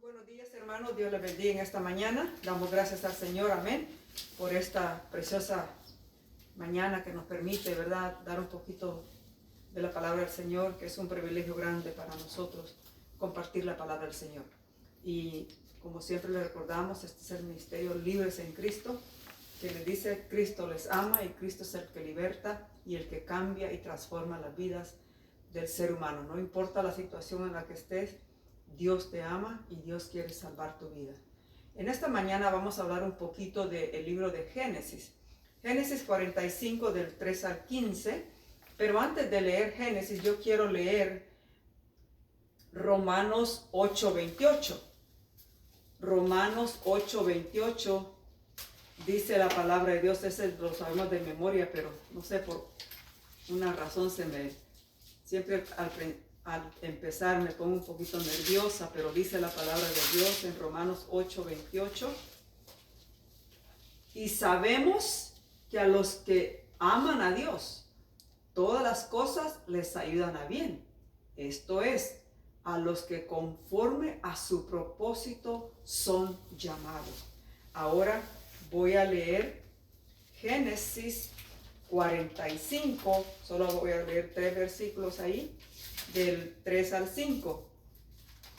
Buenos días, hermanos. Dios les bendiga en esta mañana. Damos gracias al Señor, amén, por esta preciosa mañana que nos permite, ¿verdad?, dar un poquito de la palabra del Señor, que es un privilegio grande para nosotros compartir la palabra del Señor. Y como siempre les recordamos, este es el ministerio Libres en Cristo, que les dice: Cristo les ama y Cristo es el que liberta y el que cambia y transforma las vidas del ser humano. No importa la situación en la que estés, Dios te ama y Dios quiere salvar tu vida. En esta mañana vamos a hablar un poquito del libro de Génesis. Génesis 45 del 3 al 15. Pero antes de leer Génesis, yo quiero leer Romanos 8:28. Romanos 8:28 dice la palabra de Dios. Ese lo sabemos de memoria, pero no sé, por una razón siempre al empezar me pongo un poquito nerviosa, pero dice la palabra de Dios en Romanos 8:28. Y sabemos que a los que aman a Dios, todas las cosas les ayudan a bien. Esto es, a los que conforme a su propósito son llamados. Ahora voy a leer Génesis 45, solo voy a leer 3 versículos ahí, del 3 al 5.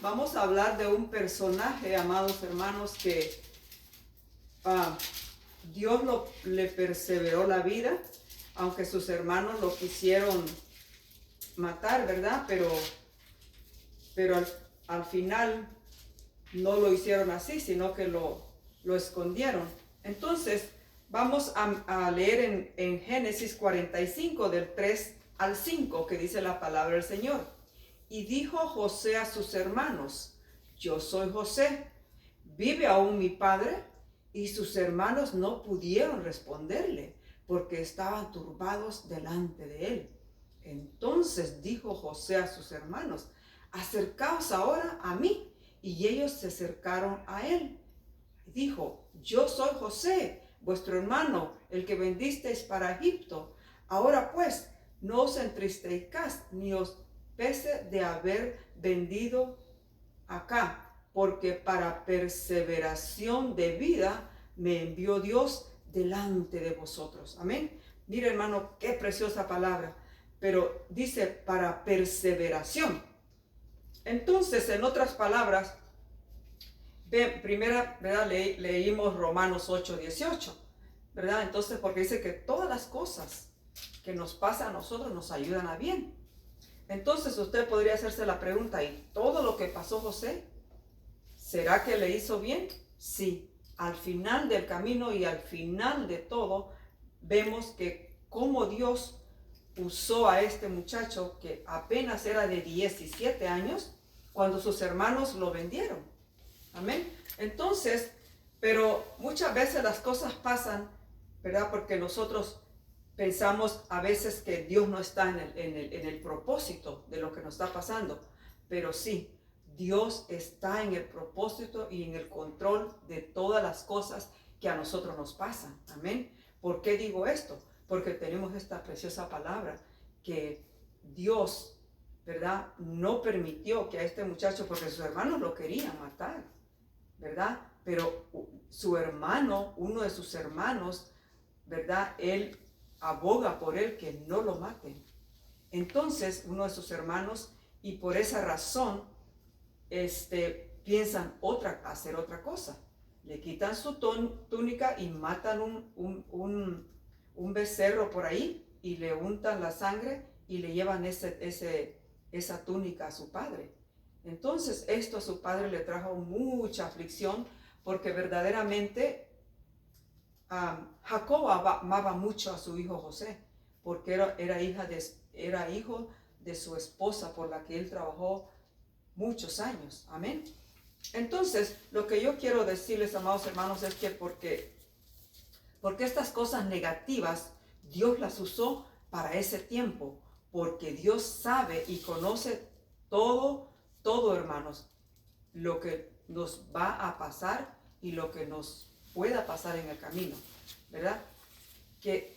Vamos a hablar de un personaje, amados hermanos, que Dios le perseveró la vida, aunque sus hermanos lo quisieron matar, ¿verdad? Pero al final no lo hicieron así, sino que lo escondieron. Entonces, vamos a leer en Génesis 45, del 3 al 5, que dice la palabra del Señor. Y dijo José a sus hermanos: yo soy José, ¿vive aún mi padre? Y sus hermanos no pudieron responderle, porque estaban turbados delante de él. Entonces dijo José a sus hermanos: acercaos ahora a mí. Y ellos se acercaron a él. Dijo: yo soy José, vuestro hermano, el que vendisteis para Egipto. Ahora pues, no os entristezcáis, ni os pese de haber vendido acá, porque para perseveración de vida me envió Dios delante de vosotros. Amén. Mira, hermano, qué preciosa palabra. Pero dice para perseveración. Entonces, en otras palabras, primera, ¿verdad?, leímos Romanos 8:18, ¿verdad? Entonces, porque dice que todas las cosas que nos pasan a nosotros nos ayudan a bien. Entonces usted podría hacerse la pregunta: ¿y todo lo que pasó José, será que le hizo bien? Sí. Al final del camino y al final de todo, vemos que cómo Dios usó a este muchacho que apenas era de 17 años cuando sus hermanos lo vendieron. Amén. Entonces, pero muchas veces las cosas pasan, ¿verdad?, porque nosotros pensamos a veces que Dios no está en el propósito de lo que nos está pasando. Pero sí, Dios está en el propósito y en el control de todas las cosas que a nosotros nos pasan. Amén. ¿Por qué digo esto? Porque tenemos esta preciosa palabra que Dios, ¿verdad?, no permitió que a este muchacho, porque sus hermanos lo querían matar, ¿verdad? Pero su hermano, uno de sus hermanos, ¿verdad?, él aboga por él que no lo maten. Entonces, uno de sus hermanos, y por esa razón, piensan hacer otra cosa. Le quitan su túnica y matan un becerro por ahí y le untan la sangre y le llevan esa túnica a su padre. Entonces, esto a su padre le trajo mucha aflicción, porque verdaderamente Jacob amaba mucho a su hijo José, porque era hijo de su esposa por la que él trabajó muchos años. Amén. Entonces, lo que yo quiero decirles, amados hermanos, es que porque estas cosas negativas Dios las usó para ese tiempo, porque Dios sabe y conoce todo, hermanos, lo que nos va a pasar y lo que nos pueda pasar en el camino, ¿verdad? Que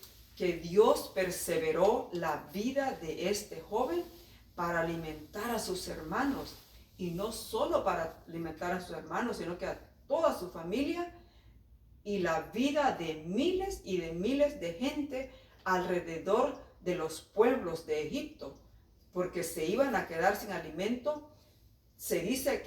Dios perseveró la vida de este joven para alimentar a sus hermanos y no solo para alimentar a sus hermanos, sino que a toda su familia y la vida de miles y de miles de gente alrededor de los pueblos de Egipto, porque se iban a quedar sin alimento. Se dice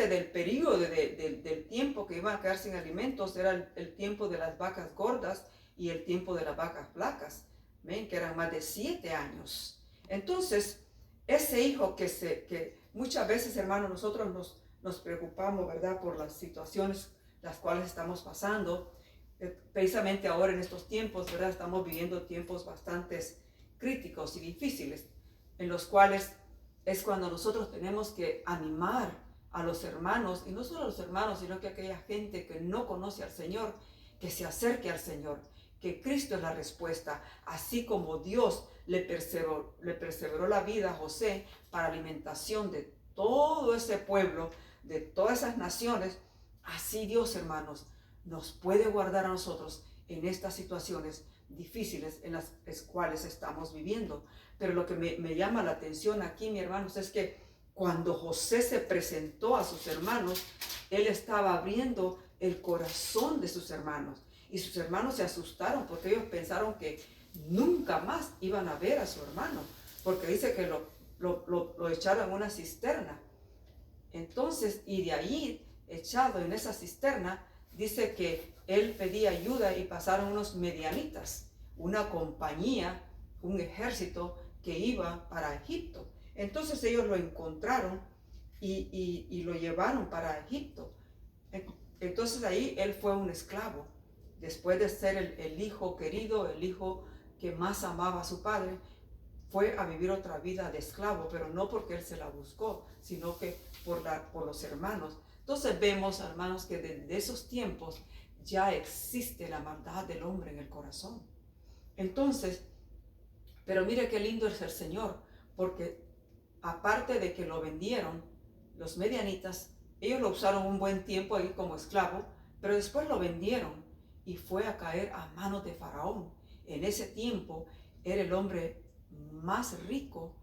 del periodo del tiempo que iban a quedar sin alimentos, era el tiempo de las vacas gordas y el tiempo de las vacas flacas, ¿ven? Que eran más de 7 años. Entonces, ese hijo que muchas veces, hermanos, nosotros nos preocupamos, ¿verdad?, por las situaciones las cuales estamos pasando. Precisamente ahora en estos tiempos, ¿verdad?, estamos viviendo tiempos bastante críticos y difíciles, en los cuales es cuando nosotros tenemos que animar a los hermanos, y no solo a los hermanos, sino que a aquella gente que no conoce al Señor, que se acerque al Señor, que Cristo es la respuesta, así como Dios le perseveró la vida a José para alimentación de todo ese pueblo, de todas esas naciones. Así Dios, hermanos, nos puede guardar a nosotros en estas situaciones difíciles en las cuales estamos viviendo. Pero lo que me llama la atención aquí, mis hermanos, es que cuando José se presentó a sus hermanos, él estaba abriendo el corazón de sus hermanos. Y sus hermanos se asustaron porque ellos pensaron que nunca más iban a ver a su hermano, porque dice que lo echaron en una cisterna. Entonces, y de ahí, echado en esa cisterna, dice que él pedía ayuda y pasaron unos medianitas, una compañía, un ejército que iba para Egipto. Entonces ellos lo encontraron y lo llevaron para Egipto. Entonces ahí él fue un esclavo. Después de ser el hijo querido, el hijo que más amaba a su padre, fue a vivir otra vida de esclavo, pero no porque él se la buscó, sino que por los hermanos. Entonces vemos, hermanos, que desde esos tiempos ya existe la maldad del hombre en el corazón. Entonces, pero mire qué lindo es el Señor, porque aparte de que lo vendieron, los medianitas, ellos lo usaron un buen tiempo ahí como esclavo, pero después lo vendieron y fue a caer a manos de Faraón. En ese tiempo era el hombre más rico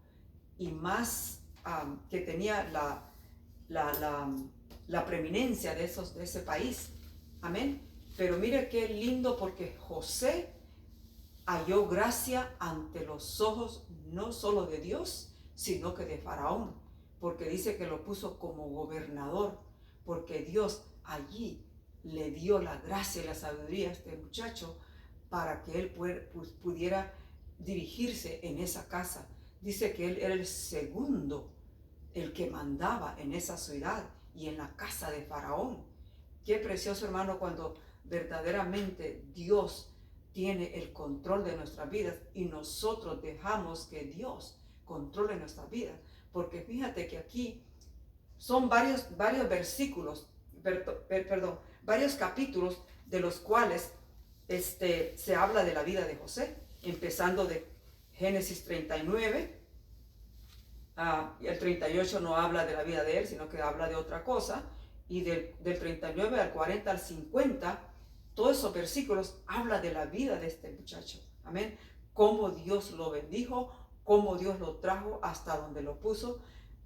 y más que tenía la preeminencia de ese país. Amén. Pero mire qué lindo, porque José halló gracia ante los ojos no solo de Dios, sino que de Faraón, porque dice que lo puso como gobernador, porque Dios allí le dio la gracia y la sabiduría a este muchacho para que él pudiera dirigirse en esa casa. Dice que él era el segundo, el que mandaba en esa ciudad y en la casa de Faraón. Qué precioso, hermano, cuando verdaderamente Dios tiene el control de nuestras vidas y nosotros dejamos que Dios controle nuestras vidas. Porque fíjate que aquí son varios versículos, varios capítulos de los cuales se habla de la vida de José, empezando de Génesis 39. El 38 no habla de la vida de él, sino que habla de otra cosa. Y del 39 al 40 al 50, todos esos versículos habla de la vida de este muchacho. Amén. Cómo Dios lo bendijo, cómo Dios lo trajo hasta donde lo puso.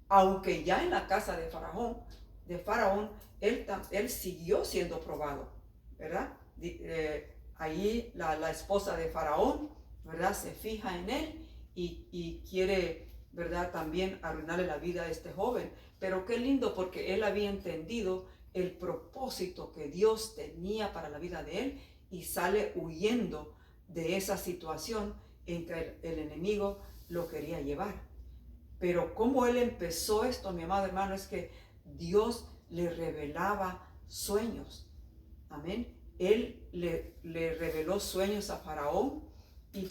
Aunque ya en la casa de Faraón, él siguió siendo probado, ¿verdad? Ahí la esposa de Faraón, ¿verdad?, se fija en él y quiere, ¿verdad?, también arruinarle la vida a este joven. Pero qué lindo, porque él había entendido el propósito que Dios tenía para la vida de él y sale huyendo de esa situación en que el enemigo lo quería llevar. Pero cómo él empezó esto, mi amado hermano, es que Dios le revelaba sueños. Amén. Él le reveló sueños a Faraón y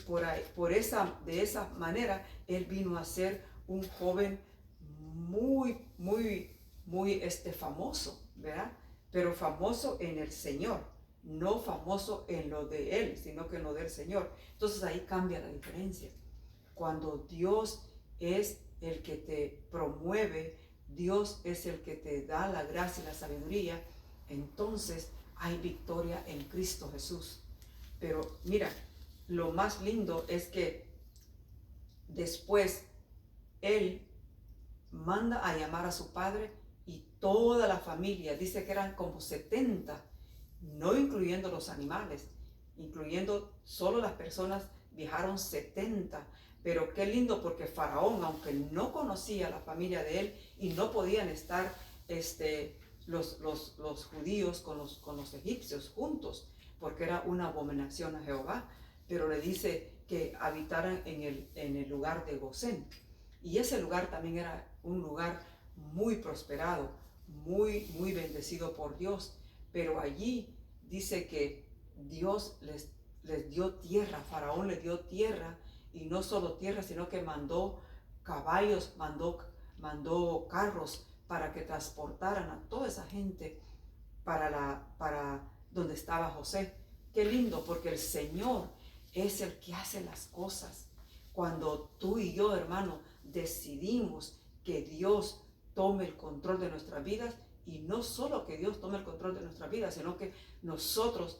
de esa manera él vino a ser un joven muy famoso, ¿verdad? Pero famoso en el Señor, no famoso en lo de él, sino que en lo del Señor. Entonces ahí cambia la diferencia. Cuando Dios es el que te promueve, Dios es el que te da la gracia y la sabiduría, entonces hay victoria en Cristo Jesús. Pero mira, lo más lindo es que después él manda a llamar a su padre y toda la familia, dice que eran como 70, no incluyendo los animales, incluyendo solo las personas, viajaron 70. Pero qué lindo, porque Faraón, aunque no conocía a la familia de él y no podían estar los judíos con los egipcios juntos, porque era una abominación a Jehová, pero le dice que habitaran en el lugar de Gosén. Y ese lugar también era un lugar muy prosperado, muy, muy bendecido por Dios. Pero allí dice que Dios les dio tierra, Faraón les dio tierra, y no solo tierra, sino que mandó caballos, mandó carros para que transportaran a toda esa gente para donde estaba José. Qué lindo, porque el Señor es el que hace las cosas. Cuando tú y yo, hermano, decidimos que Dios tome el control de nuestras vidas, y no solo que Dios tome el control de nuestras vidas, sino que nosotros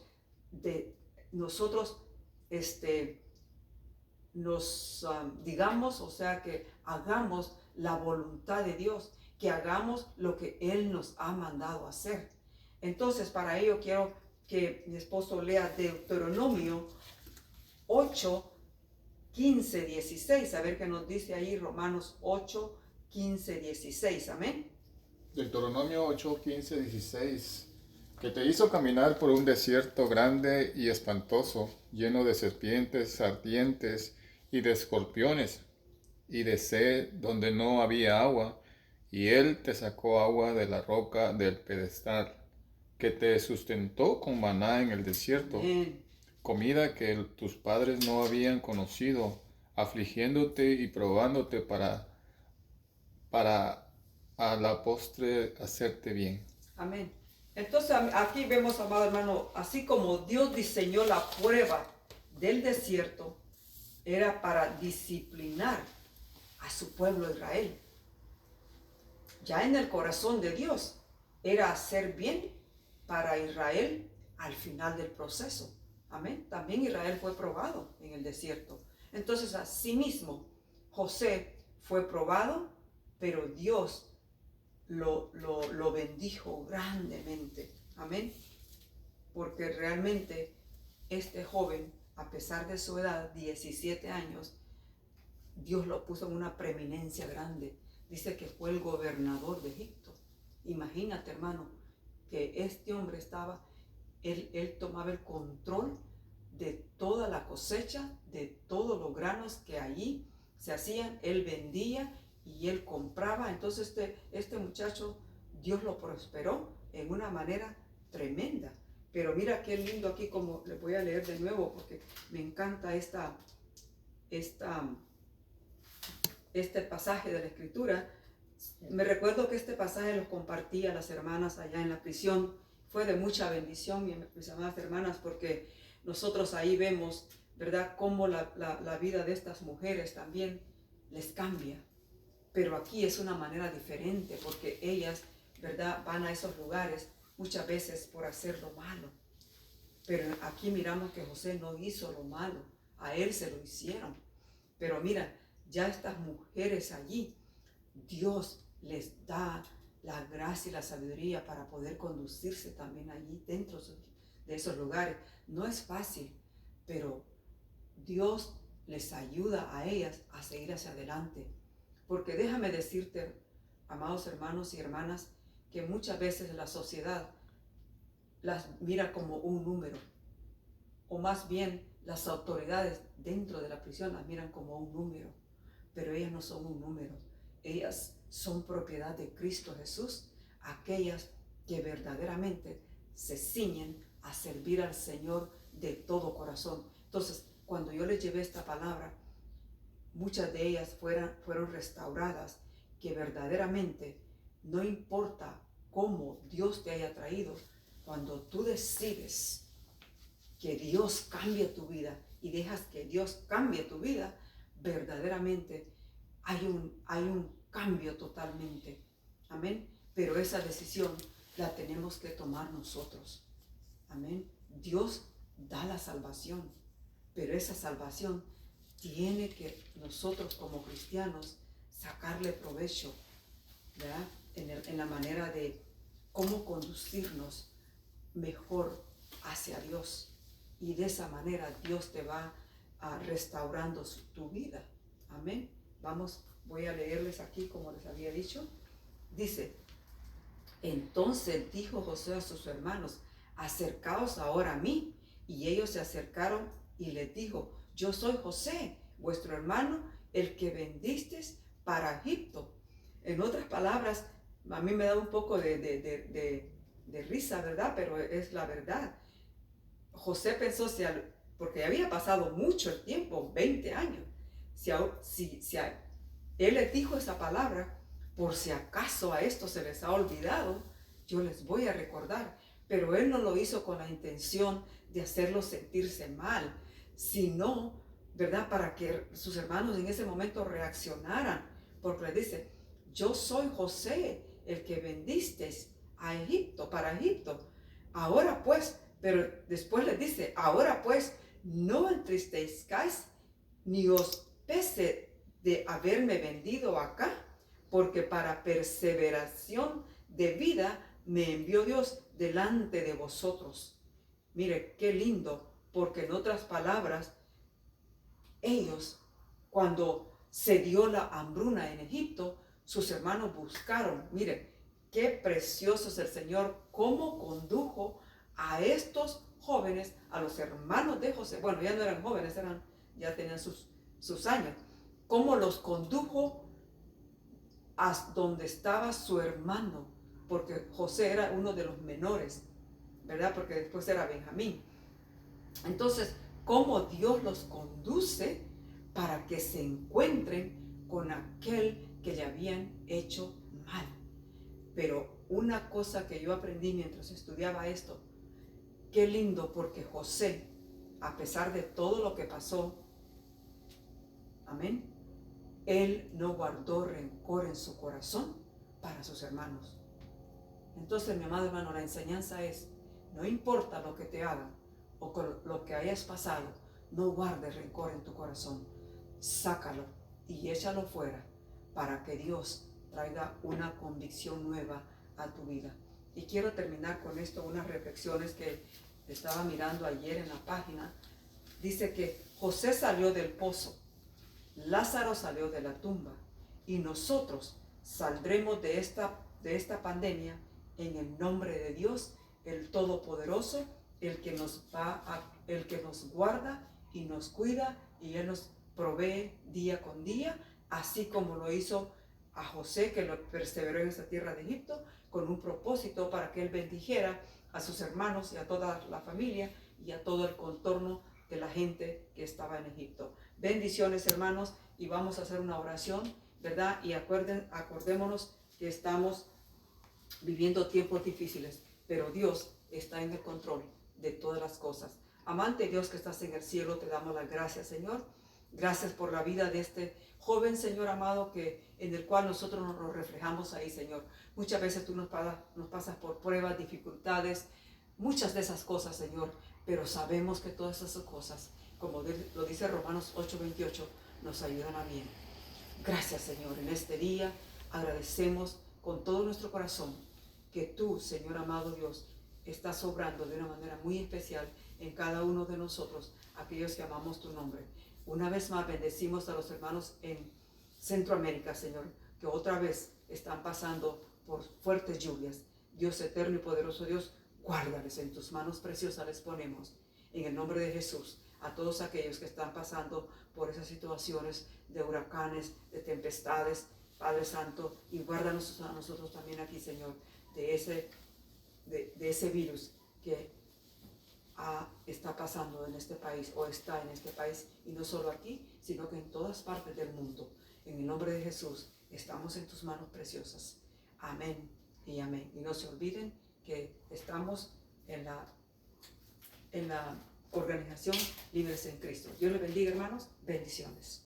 digamos, o sea, que hagamos la voluntad de Dios, que hagamos lo que Él nos ha mandado hacer. Entonces, para ello quiero que mi esposo lea Deuteronomio 8, 15, 16, a ver qué nos dice ahí Romanos 8, 15, 16, amén. Deuteronomio 8, 15, 16. Que te hizo caminar por un desierto grande y espantoso, lleno de serpientes ardientes y de escorpiones, y de sed donde no había agua, y él te sacó agua de la roca del pedestal, que te sustentó con maná en el desierto, Amén. comida que tus padres no habían conocido, afligiéndote y probándote para a la postre hacerte bien. Amén. Entonces aquí vemos, amado hermano, así como Dios diseñó la prueba del desierto, era para disciplinar a su pueblo Israel. Ya en el corazón de Dios era hacer bien para Israel al final del proceso. Amén. También Israel fue probado en el desierto. Entonces, asimismo, José fue probado, pero Dios lo bendijo grandemente. Amén. Porque realmente este joven, a pesar de su edad, 17 años, Dios lo puso en una preeminencia grande. Dice que fue el gobernador de Egipto. Imagínate, hermano, que este hombre él tomaba el control de toda la cosecha, de todos los granos que allí se hacían. Él vendía y él compraba. Entonces este muchacho, Dios lo prosperó en una manera tremenda. Pero mira qué lindo aquí, como le voy a leer de nuevo porque me encanta este pasaje de la Escritura. Me recuerdo que este pasaje lo compartí a las hermanas allá en la prisión. Fue de mucha bendición, mis amadas hermanas, porque nosotros ahí vemos, ¿verdad?, cómo la vida de estas mujeres también les cambia. Pero aquí es una manera diferente, porque ellas, ¿verdad?, van a esos lugares muchas veces por hacer lo malo. Pero aquí miramos que José no hizo lo malo, a él se lo hicieron. Pero mira, ya estas mujeres allí, Dios les da la gracia y la sabiduría para poder conducirse también allí dentro de esos lugares. No es fácil, pero Dios les ayuda a ellas a seguir hacia adelante. Porque déjame decirte, amados hermanos y hermanas, que muchas veces la sociedad las mira como un número, o más bien las autoridades dentro de la prisión las miran como un número, pero ellas no son un número, ellas son propiedad de Cristo Jesús, aquellas que verdaderamente se ciñen a servir al Señor de todo corazón. Entonces, cuando yo les llevé esta palabra, muchas de ellas fueron restauradas, que verdaderamente no importa cómo Dios te haya traído, cuando tú decides que Dios cambie tu vida y dejas que Dios cambie tu vida, verdaderamente hay un cambio totalmente. Amén. Pero esa decisión la tenemos que tomar nosotros. Amén. Dios da la salvación, pero esa salvación tiene que nosotros como cristianos sacarle provecho ¿verdad? En la manera de cómo conducirnos mejor hacia Dios. Y de esa manera Dios te va restaurando tu vida. Amén. Voy a leerles aquí como les había dicho. Dice, entonces dijo José a sus hermanos, acercaos ahora a mí. Y ellos se acercaron y les dijo, yo soy José, vuestro hermano, el que vendisteis para Egipto. En otras palabras, a mí me da un poco de risa, ¿verdad? Pero es la verdad. José pensó, porque había pasado mucho el tiempo, 20 años, él les dijo esa palabra, por si acaso a esto se les ha olvidado, yo les voy a recordar. Pero él no lo hizo con la intención de hacerlos sentirse mal, sino, ¿verdad?, para que sus hermanos en ese momento reaccionaran, porque le dice, yo soy José, el que vendisteis a Egipto, para Egipto. Ahora pues, pero después les dice, ahora pues, no entristezcáis, ni os pese de haberme vendido acá, porque para perseveración de vida me envió Dios delante de vosotros. Mire, qué lindo, porque en otras palabras, ellos, cuando se dio la hambruna en Egipto, sus hermanos buscaron. Mire, qué precioso es el Señor, cómo condujo a estos jóvenes, a los hermanos de José. Bueno, ya no eran jóvenes, ya tenían sus años. Cómo los condujo a donde estaba su hermano, porque José era uno de los menores, ¿verdad? Porque después era Benjamín. Entonces, cómo Dios los conduce para que se encuentren con aquel que le habían hecho mal. Pero una cosa que yo aprendí mientras estudiaba esto, qué lindo, porque José, a pesar de todo lo que pasó, amén, él no guardó rencor en su corazón para sus hermanos. Entonces, mi amado hermano, la enseñanza es, no importa lo que te hagan o con lo que hayas pasado, no guardes rencor en tu corazón. Sácalo y échalo fuera para que Dios traiga una convicción nueva a tu vida. Y quiero terminar con esto, unas reflexiones que estaba mirando ayer en la página. Dice que José salió del pozo, Lázaro salió de la tumba y nosotros saldremos de esta pandemia en el nombre de Dios, el Todopoderoso, el que nos guarda y nos cuida, y Él nos provee día con día, así como lo hizo a José, que lo perseveró en esa tierra de Egipto, con un propósito para que Él bendijera a sus hermanos y a toda la familia y a todo el contorno de la gente que estaba en Egipto. Bendiciones, hermanos, y vamos a hacer una oración, ¿verdad? Y acordémonos que estamos viviendo tiempos difíciles, pero Dios está en el control de todas las cosas. Amante Dios que estás en el cielo, te damos las gracias, Señor. Gracias por la vida de este joven, Señor amado, en el cual nosotros nos reflejamos ahí, Señor. Muchas veces tú nos pasas por pruebas, dificultades, muchas de esas cosas, Señor, pero sabemos que todas esas cosas, como lo dice Romanos 8:28, nos ayudan a bien. Gracias, Señor, en este día agradecemos con todo nuestro corazón que tú, Señor amado Dios, estás obrando de una manera muy especial en cada uno de nosotros, aquellos que amamos tu nombre. Una vez más bendecimos a los hermanos en Centroamérica, Señor, que otra vez están pasando por fuertes lluvias. Dios eterno y poderoso Dios, guárdales, en tus manos preciosas les ponemos. En el nombre de Jesús, a todos aquellos que están pasando por esas situaciones de huracanes, de tempestades, Padre Santo, y guárdanos a nosotros también aquí, Señor, de ese virus que está pasando en este país, o está en este país, y no solo aquí, sino que en todas partes del mundo. En el nombre de Jesús, estamos en tus manos preciosas. Amén y amén. Y no se olviden que estamos en la organización Libres en Cristo. Dios les bendiga, hermanos. Bendiciones.